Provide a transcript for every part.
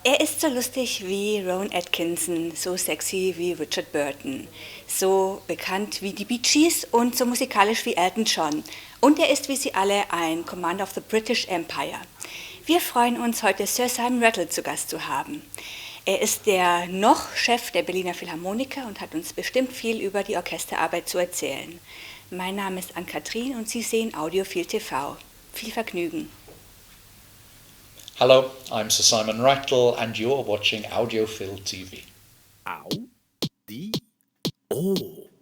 Er ist so lustig wie Rowan Atkinson, so sexy wie Richard Burton, so bekannt wie die Bee Gees und so musikalisch wie Elton John. Und er ist wie sie alle ein Commander of the British Empire. Wir freuen uns, heute Sir Simon Rattle zu Gast zu haben. Er ist der noch Chef der Berliner Philharmoniker und hat uns bestimmt viel über die Orchesterarbeit zu erzählen. Mein Name ist Ann-Kathrin und Sie sehen Audiophil TV. Viel Vergnügen. Hello, I'm Sir Simon Rattle and you're watching Audiophil TV. Audiophil.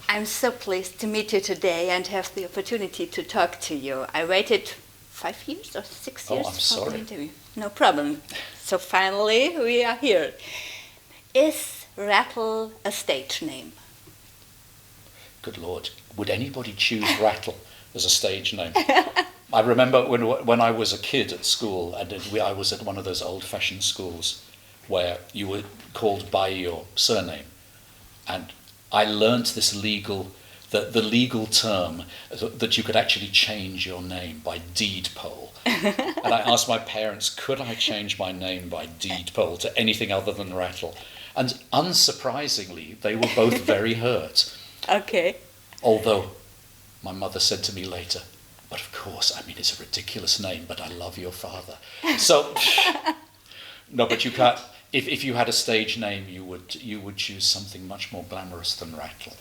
I'm so pleased to meet you today and have the opportunity to talk to you. I waited 5 years or 6 years I'm for sorry. the interview. No problem. So finally we are here. Is Rattle a stage name? Good Lord, would anybody choose Rattle as a stage name? I remember when I was a kid at school, and I was at one of those old-fashioned schools where you were called by your surname, and I learnt the legal term that you could actually change your name by deed poll. And I asked my parents, could I change my name by deed poll to anything other than Rattle? And unsurprisingly, they were both very hurt. Okay. Although my mother said to me later, but of course, I mean, it's a ridiculous name, but I love your father. So, no, but you can't. If you had a stage name, you would choose something much more glamorous than Rattle.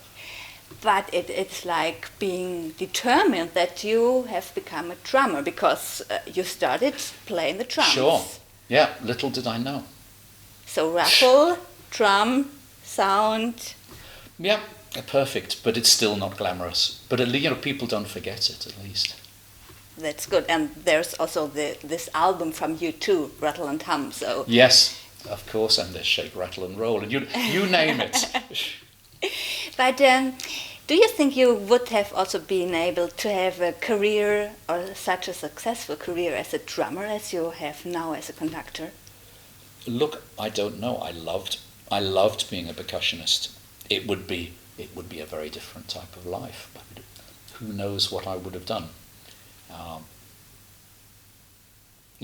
But it's like being determined that you have become a drummer because you started playing the drums. Sure. Yeah, little did I know. So rattle, drum, sound. Yeah, perfect, but it's still not glamorous. But at least, people don't forget it, at least. That's good. And there's also this album from you too, Rattle and Hum. So Yes, of course, and there's Shake, Rattle and Roll, and you name it. But do you think you would have also been able to have a career or such a successful career as a drummer as you have now as a conductor? Look, I don't know. I loved being a percussionist. It would be a very different type of life. But who knows what I would have done?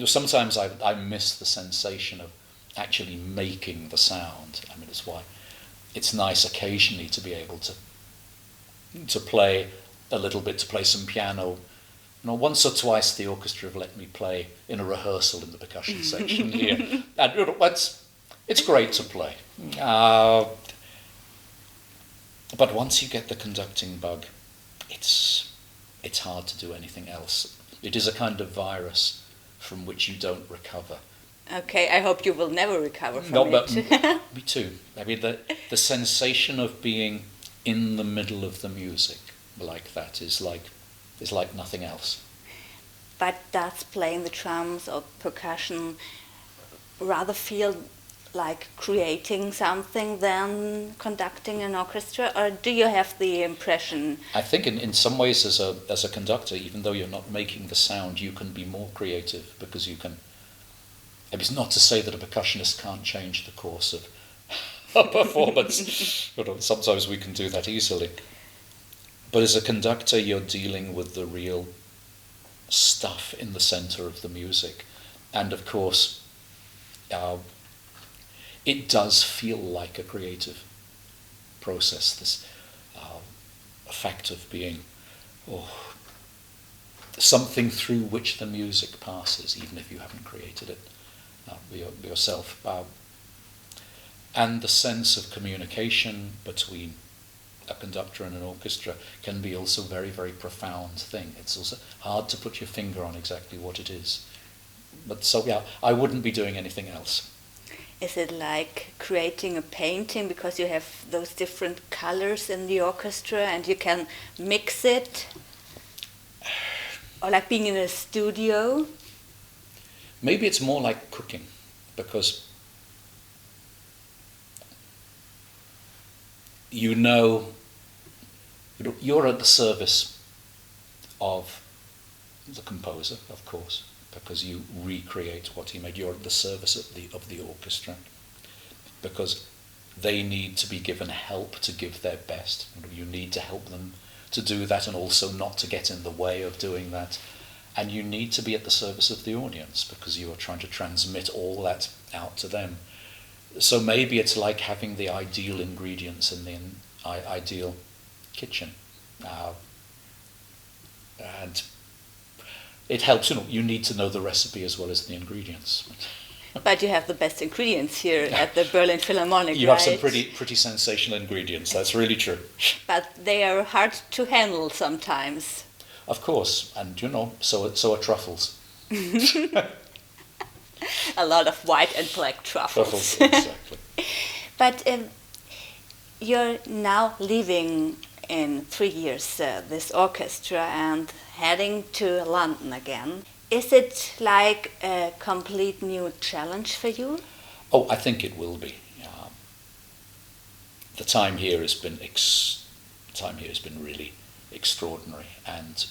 Sometimes I miss the sensation of actually making the sound. I mean, it's why it's nice occasionally to be able to play a little bit, to play some piano. Once or twice the orchestra have let me play in a rehearsal in the percussion section here. And it's great to play. But once you get the conducting bug, it's hard to do anything else. It is a kind of virus from which you don't recover. Okay, I hope you will never recover from it. But me too. I mean, the sensation of being in the middle of the music like that is like nothing else. But does playing the drums or percussion rather feel like creating something than conducting an orchestra, or do you have the impression? I think in some ways as a conductor, even though you're not making the sound, you can be more creative because you can. It's not to say that a percussionist can't change the course of a performance. Sometimes we can do that easily. But as a conductor, you're dealing with the real stuff in the center of the music. And of course, it does feel like a creative process, this fact of being something through which the music passes, even if you haven't created it yourself. And the sense of communication between a conductor and an orchestra can be also a very, very profound thing. It's also hard to put your finger on exactly what it is. But so, yeah, I wouldn't be doing anything else. Is it like creating a painting because you have those different colors in the orchestra and you can mix it? Or like being in a studio? Maybe it's more like cooking, because you're at the service of the composer, of course, because you recreate what he made. You're at the service of the orchestra, because they need to be given help to give their best. You need to help them to do that, and also not to get in the way of doing that. And you need to be at the service of the audience, because you are trying to transmit all that out to them. So maybe it's like having the ideal ingredients in the ideal kitchen. And it helps, you need to know the recipe as well as the ingredients. But you have the best ingredients here at the Berlin Philharmonic, You right? have some pretty sensational ingredients, that's really true. But they are hard to handle sometimes. Of course, and so are truffles. A lot of white and black truffles. Exactly. But you're now leaving in 3 years this orchestra and heading to London again. Is it like a complete new challenge for you? Oh, I think it will be. The time here has been really extraordinary, and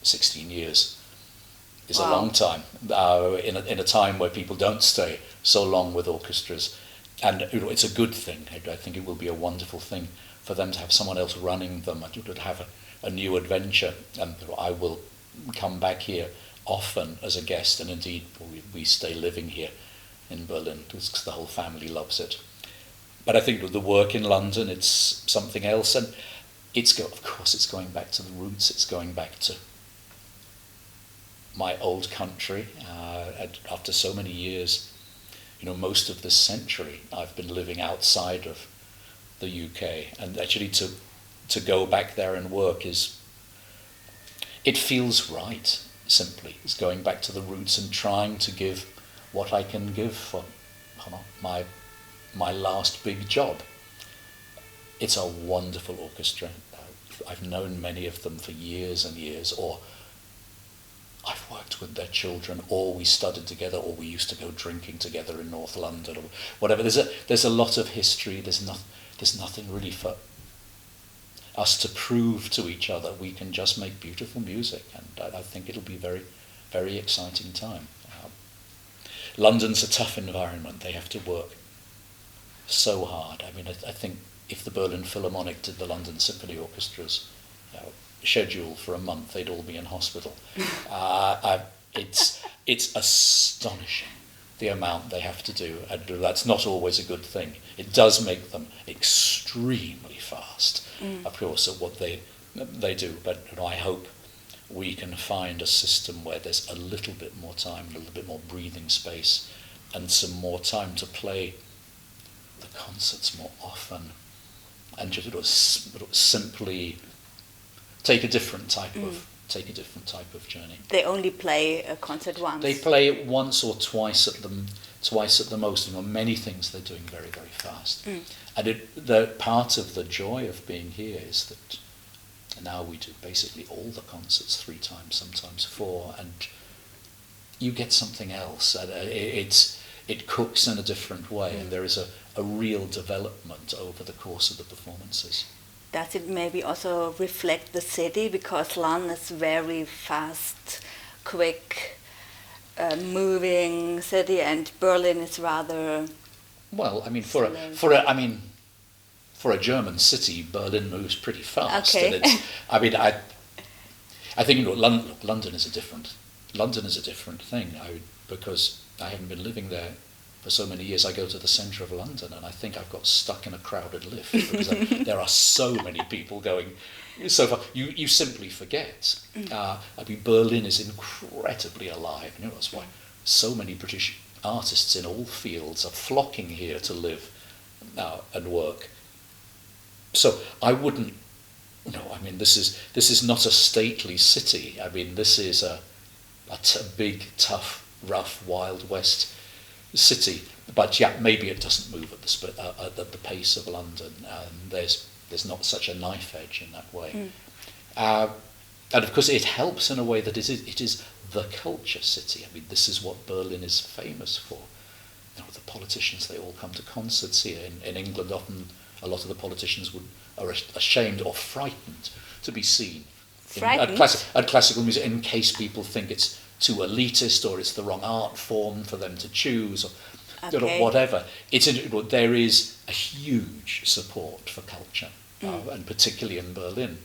16 years is a long time in a time where people don't stay so long with orchestras, and it's a good thing. I think it will be a wonderful thing for them to have someone else running them, and to have a new adventure. And I will come back here often as a guest, and indeed we stay living here in Berlin because the whole family loves it. But I think with the work in London, it's something else, and of course it's going back to the roots. It's going back to my old country. After so many years, most of this century, I've been living outside of the UK, and actually to go back there and work it feels right. Simply, it's going back to the roots and trying to give what I can give for my last big job. It's a wonderful orchestra. I've known many of them for years and years, or I've worked with their children, or we studied together, or we used to go drinking together in North London, or whatever. There's a lot of history. There's nothing really for us to prove to each other. We can just make beautiful music, and I think it'll be a very, very exciting time. London's a tough environment. They have to work so hard. I mean, I think if the Berlin Philharmonic did the London Symphony Orchestra's schedule for a month, they'd all be in hospital. It's astonishing the amount they have to do, and that's not always a good thing. It does make them extremely fast, of course, at what they do, but I hope we can find a system where there's a little bit more time, a little bit more breathing space, and some more time to play the concerts more often, and just simply take a different type of journey. They only play a concert once. They play it once or twice at the most. Many things they're doing very, very fast. And the part of the joy of being here is that now we do basically all the concerts 3 times, sometimes 4, and you get something else. It cooks in a different way, and there is a real development over the course of the performances. Does it maybe also reflect the city, because London is very fast, quick, moving city, and Berlin is rather. Well, I mean, for a German city, Berlin moves pretty fast. Okay. And I think London is a different thing. Because I haven't been living there for so many years. I go to the centre of London, and I think I've got stuck in a crowded lift because there are so many people going so far. You simply forget. Berlin is incredibly alive. That's why so many British artists in all fields are flocking here to live and work. So I wouldn't. This is not a stately city. This is a big, tough, rough, Wild West city, but maybe it doesn't move at the pace of London. There's not such a knife edge in that way, and of course it helps in a way that it is the culture city. This is what Berlin is famous for. The politicians, they all come to concerts here. In England, often a lot of the politicians are ashamed or frightened to be seen at classical music, in case people think it's too elitist, or it's the wrong art form for them to choose, or Okay. whatever. There is a huge support for culture, and particularly in Berlin.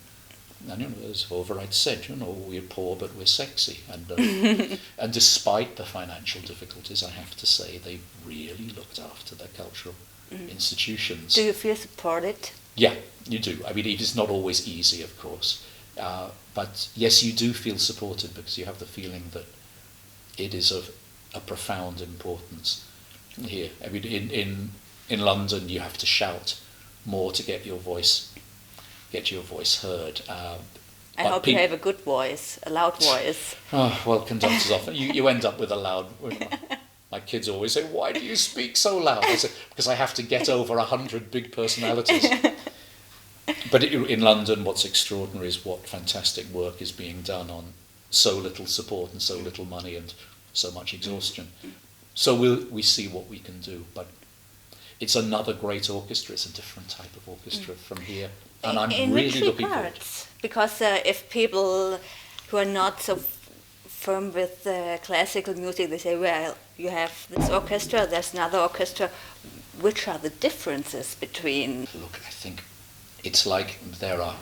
And as Overright said, we're poor but we're sexy, and and despite the financial difficulties, I have to say they really looked after their cultural institutions. Do you feel supported? Yeah, you do. I mean, it is not always easy, of course, but yes, you do feel supported because you have the feeling that it is of a profound importance here. I mean, in London, you have to shout more to get your voice heard. I hope you have a good voice, a loud voice. Oh, well, conductors often, you end up with a loud... My kids always say, why do you speak so loud? I say, because I have to get over 100 big personalities. But in London, what's extraordinary is what fantastic work is being done on so little support and so little money and so much exhaustion. So we see what we can do, but it's another great orchestra. It's a different type of orchestra from here, and I'm really looking forward to it. Because if people who are not so firm with classical music, they say, well, you have this orchestra, there's another orchestra. Which are the differences between? Look, I think it's like there are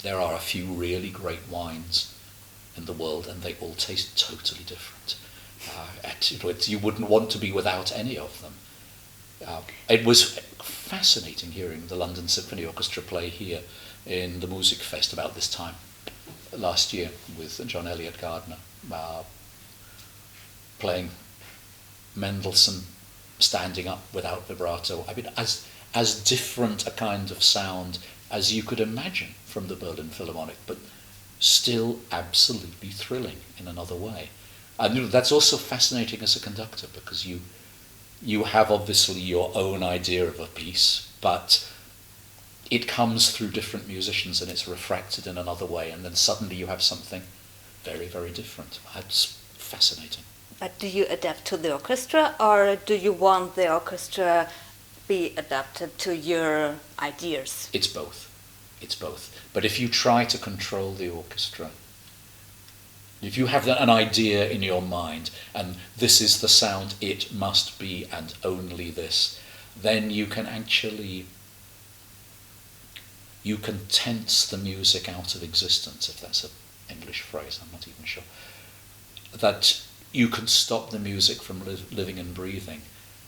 a few really great wines in the world, and they all taste totally different. You wouldn't want to be without any of them. It was fascinating hearing the London Symphony Orchestra play here in the Musikfest about this time last year with John Eliot Gardner, playing Mendelssohn standing up without vibrato. I mean, as different a kind of sound as you could imagine from the Berlin Philharmonic, but still absolutely thrilling in another way. And that's also fascinating as a conductor, because you have obviously your own idea of a piece, but it comes through different musicians and it's refracted in another way, and then suddenly you have something very, very different. It's fascinating. But do you adapt to the orchestra, or do you want the orchestra be adapted to your ideas? It's both. It's both. But if you try to control the orchestra, if you have an idea in your mind, and this is the sound it must be and only this, then you can tense the music out of existence, if that's an English phrase, I'm not even sure. That you can stop the music from living and breathing.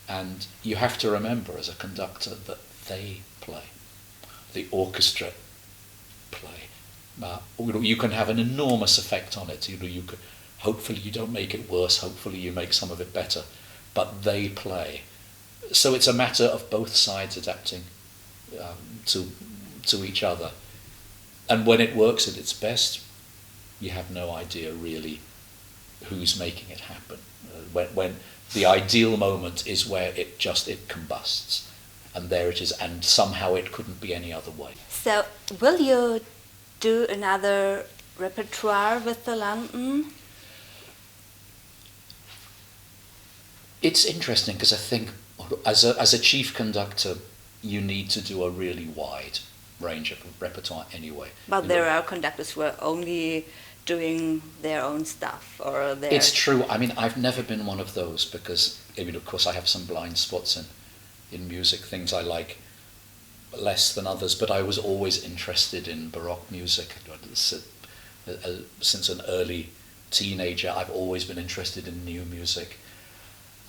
And you have to remember as a conductor that they play. The orchestra play. You can have an enormous effect on it. Hopefully you don't make it worse, hopefully you make some of it better, but they play. So it's a matter of both sides adapting to each other. And when it works at its best, you have no idea really who's making it happen. When the ideal moment is where it combusts, and there it is, and somehow it couldn't be any other way. So will you do another repertoire with the London? It's interesting because I think as a chief conductor you need to do a really wide range of repertoire anyway. But there are conductors who are only doing their own stuff, or their... It's true. I mean, I've never been one of those because, I mean, of course I have some blind spots in music, things I like less than others, but I was always interested in Baroque music. Since an early teenager, I've always been interested in new music.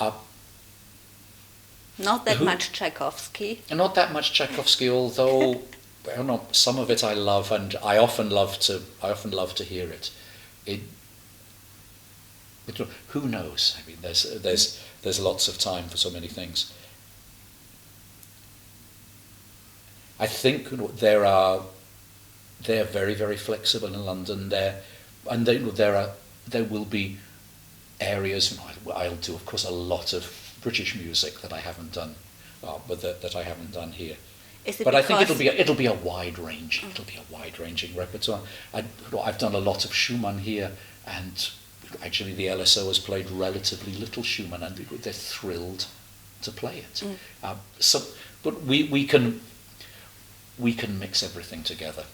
Not that much Tchaikovsky. Not that much Tchaikovsky, although I don't know, some of it I love, and I often love to hear it. Who knows? I mean, there's lots of time for so many things. I think they're very, very flexible in London. There will be areas. I'll do, of course, a lot of British music that I haven't done, but that I haven't done here. But I think it'll be a wide range. It'll be a wide-ranging repertoire. I've done a lot of Schumann here, and actually the LSO has played relatively little Schumann, and they're thrilled to play it. But we can mix everything together.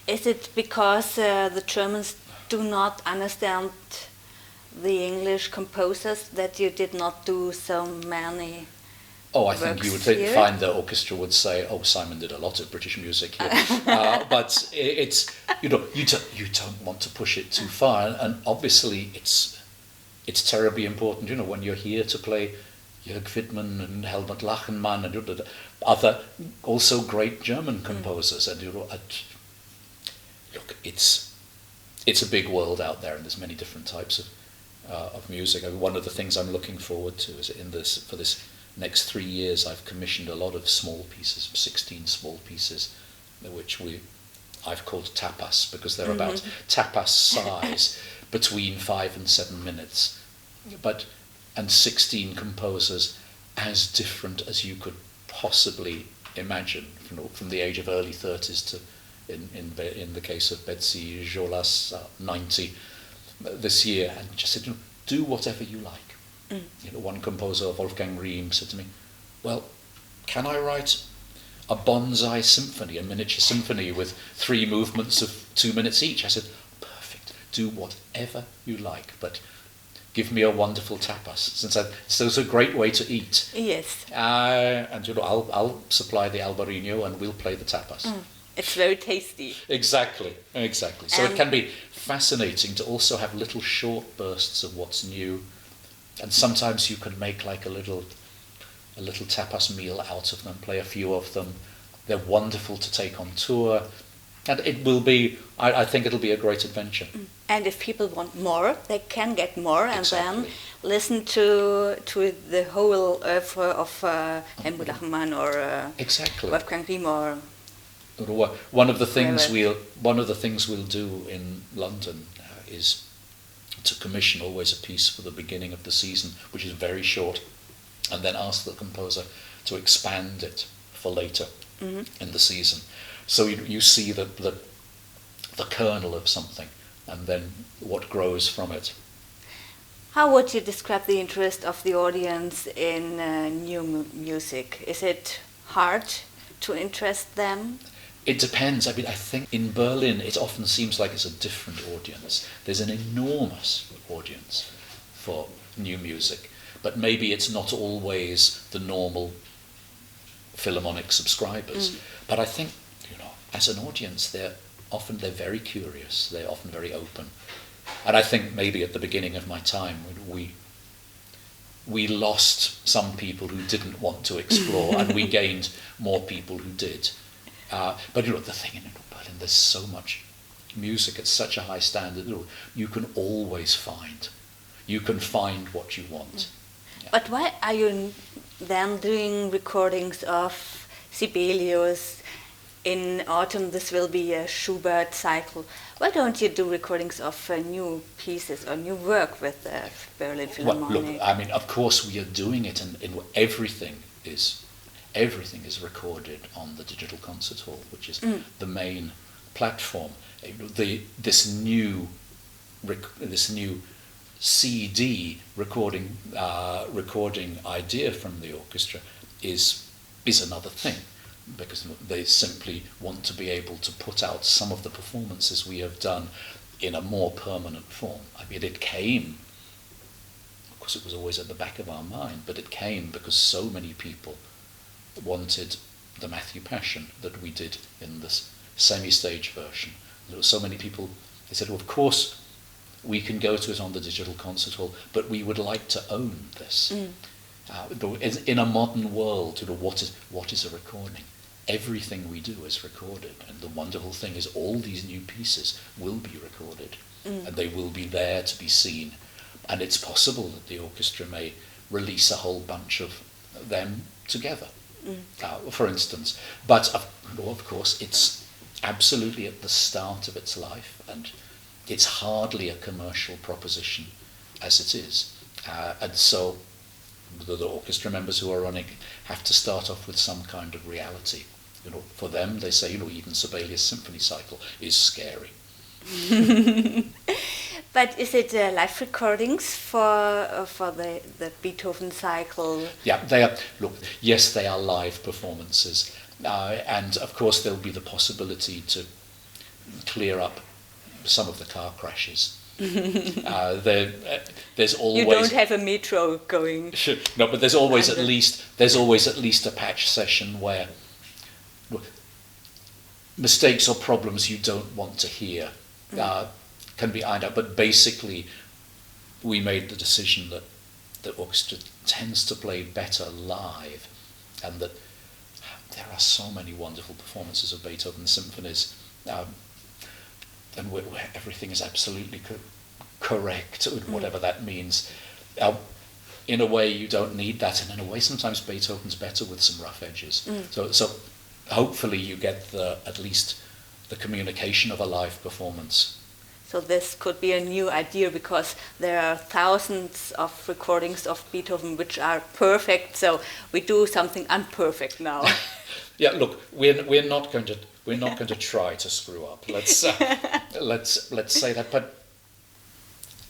Is it because the Germans do not understand the English composers that you did not do so many? Oh, I think you would Here? find the orchestra would say, "Oh, Simon did a lot of British music here," but it's you don't want to push it too far, and obviously it's terribly important. When you're here to play Jörg Widmann and Helmut Lachenmann and other also great German composers, and look, it's a big world out there, and there's many different types of music. I mean, one of the things I'm looking forward to is for this next 3 years, I've commissioned a lot of small pieces, 16 small pieces, which I've called tapas, because they're about tapas size, between 5 and 7 minutes, and 16 composers as different as you could possibly imagine, from the age of early 30s to, in the case of Betsy Jolas, 90 this year, and just said, do whatever you like. One composer, Wolfgang Riem, said to me, "Well, can I write a bonsai symphony, a miniature symphony with 3 movements of 2 minutes each?" I said, "Perfect. Do whatever you like, but give me a wonderful tapas, since it's a great way to eat." Yes. And I'll supply the albarino, and we'll play the tapas. It's very tasty. Exactly. So it can be fascinating to also have little short bursts of what's new. And sometimes you can make like a little tapas meal out of them, play a few of them. They're wonderful to take on tour. And it will be, I think it'll be a great adventure. And if people want more, they can get more, and Exactly. then listen to the whole oeuvre of Helmut Lachenmann or Exactly. Wolfgang Riem or... One of the things we'll do in London is to commission always a piece for the beginning of the season, which is very short, and then ask the composer to expand it for later in the season. So you see the kernel of something, and then what grows from it. How would you describe the interest of the audience in new music? Is it hard to interest them? It depends. I mean, I think in Berlin it often seems like it's a different audience. There's an enormous audience for new music, but maybe it's not always the normal Philharmonic subscribers. But I think, as an audience, they're very curious. They're often very open. And I think maybe at the beginning of my time, we lost some people who didn't want to explore, and we gained more people who did. But the thing in Berlin, there's so much music at such a high standard. You can always find what you want. Yeah. But why are you then doing recordings of Sibelius? In autumn, this will be a Schubert cycle. Why don't you do recordings of new pieces or new work with the Berlin Philharmonic? Well, look, I mean, of course we are doing it, and everything is recorded on the Digital Concert Hall, which is the main platform. This new CD recording idea from the orchestra is another thing, because they simply want to be able to put out some of the performances we have done in a more permanent form. I mean, it came, of course it was always at the back of our mind, but it came because so many people wanted the Matthew Passion that we did in this semi-stage version. There were so many people, they said, well, of course we can go to it on the Digital Concert Hall, but we would like to own this. In a modern world, what is a recording? Everything we do is recorded, and the wonderful thing is all these new pieces will be recorded, and they will be there to be seen. And it's possible that the orchestra may release a whole bunch of them together, for instance. But of course, it's absolutely at the start of its life, and it's hardly a commercial proposition as it is. And so the orchestra members who are running have to start off with some kind of reality. For them, they say, even Sibelius Symphony Cycle is scary. But is it live recordings for the Beethoven cycle? Yeah, they are. Look, yes, they are live performances, and of course there'll be the possibility to clear up some of the car crashes. There's always. You don't have a metro going. No, but there's always at least a patch session where mistakes or problems you don't want to hear can be ironed out. But basically, we made the decision that the orchestra tends to play better live, and that there are so many wonderful performances of Beethoven symphonies, and where everything is absolutely correct, whatever that means. In a way, you don't need that, and in a way, sometimes Beethoven's better with some rough edges. So hopefully, you get at least the communication of a live performance. So this could be a new idea, because there are thousands of recordings of Beethoven which are perfect. So we do something unperfect now. Yeah, look, we're not going to try to screw up. Let's say that. But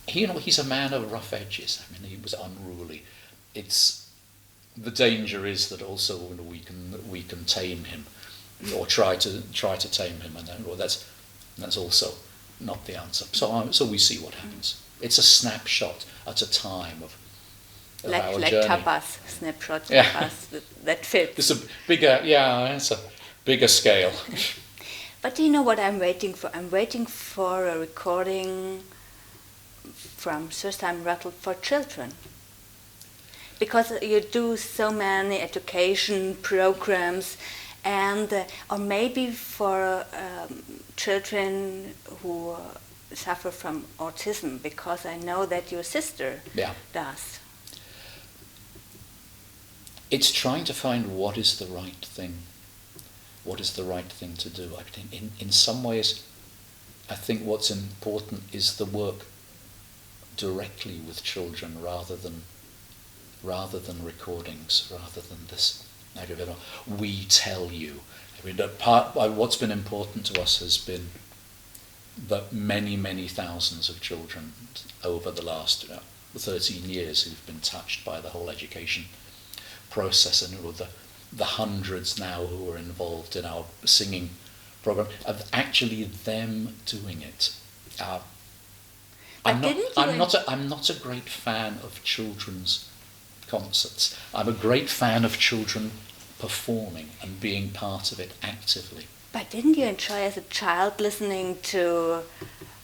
he's a man of rough edges. I mean, he was unruly. The danger is that also we can tame him, or try to tame him, and that's also not the answer. So we see what happens. It's a snapshot at a time of our journey. Tapas, snapshot tapas, that fits. It's a bigger scale. But do you know what I'm waiting for? I'm waiting for a recording from Sir Simon Rattle for children. Because you do so many education programs, and or maybe for children who suffer from autism, because I know that your sister does. It's trying to find what is the right thing to do. I mean, in some ways, I think what's important is the work directly with children, rather than recordings, rather than this. We tell you. I mean, what's been important to us has been that many thousands of children over the last 13 years who've been touched by the whole education process, and the hundreds now who are involved in our singing program, of actually them doing it. I'm not a great fan of children's concerts. I'm a great fan of children performing and being part of it actively. But didn't you enjoy as a child listening to,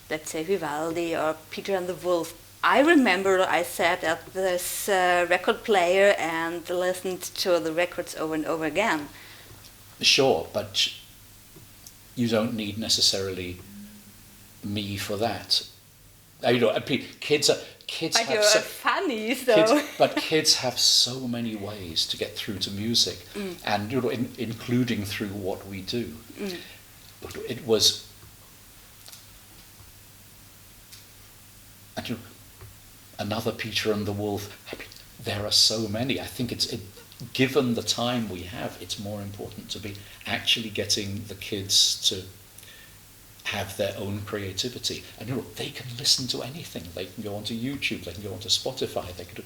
let's say, Vivaldi or Peter and the Wolf? I remember I sat at this record player and listened to the records over and over again. Sure, but you don't need necessarily me for that. Kids but have you're funny, so. Kids have so many ways to get through to music, and including through what we do. It was, and another Peter and the Wolf. There are so many. I think given the time we have, it's more important to be actually getting the kids to have their own creativity, and they can listen to anything. They can go onto YouTube, they can go onto Spotify, they can do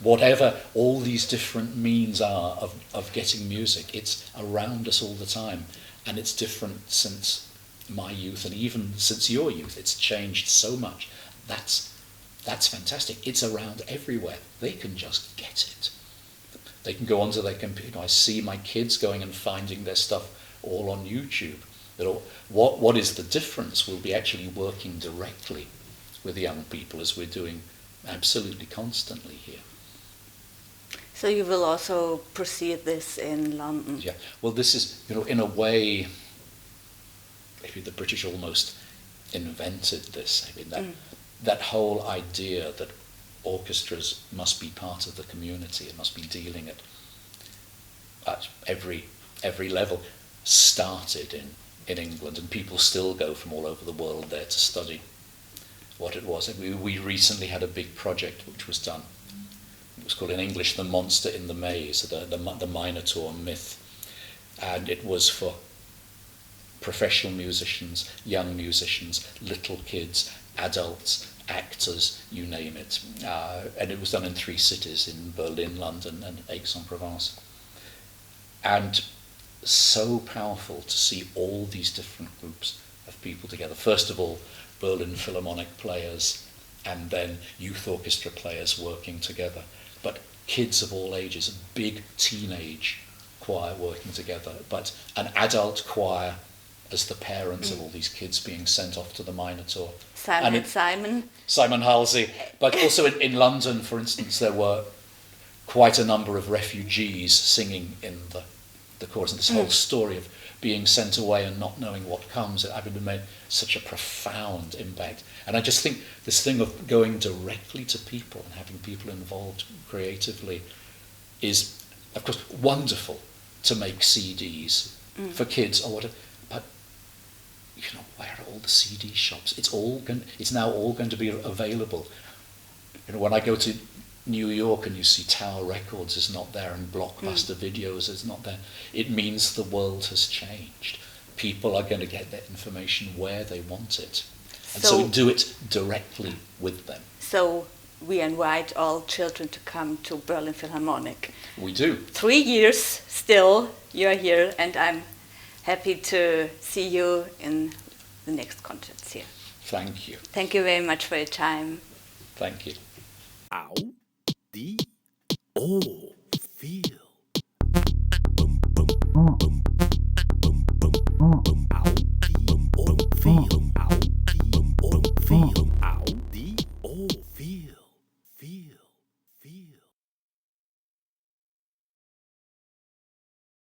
whatever all these different means are of getting music. It's around us all the time, and it's different since my youth, and even since your youth. It's changed so much. That's fantastic. It's around everywhere. They can just get it. They can go onto their computer. I see my kids going and finding their stuff all on YouTube. What is the difference? We'll be actually working directly with young people, as we're doing absolutely constantly here. So you will also proceed this in London? Yeah. Well, this is, in a way, maybe the British almost invented this. I mean, that whole idea that orchestras must be part of the community and must be dealing at every level started in England, and people still go from all over the world there to study what it was. We recently had a big project which was done. It was called in English The Monster in the Maze, the Minotaur myth, and it was for professional musicians, young musicians, little kids, adults, actors, you name it. And it was done in 3 cities, in Berlin, London and Aix-en-Provence. And so powerful to see all these different groups of people together. First of all, Berlin Philharmonic players, and then youth orchestra players working together. But kids of all ages, a big teenage choir working together, but an adult choir as the parents of all these kids being sent off to the Minotaur. Simon Halsey. But also in London, for instance, there were quite a number of refugees singing in the chorus. And this whole story of being sent away and not knowing what comes, it having made such a profound impact. And I just think this thing of going directly to people and having people involved creatively is, of course, wonderful to make CDs for kids or whatever. But where are all the CD shops? It's now all going to be available. When I go to New York and you see Tower Records is not there and Blockbuster Videos is not there, it means the world has changed. People are going to get their information where they want it. And so we do it directly with them. So we invite all children to come to Berlin Philharmonic. We do. 3 years still you're here, and I'm happy to see you in the next concerts here. Thank you. Thank you very much for your time. Thank you. Ow.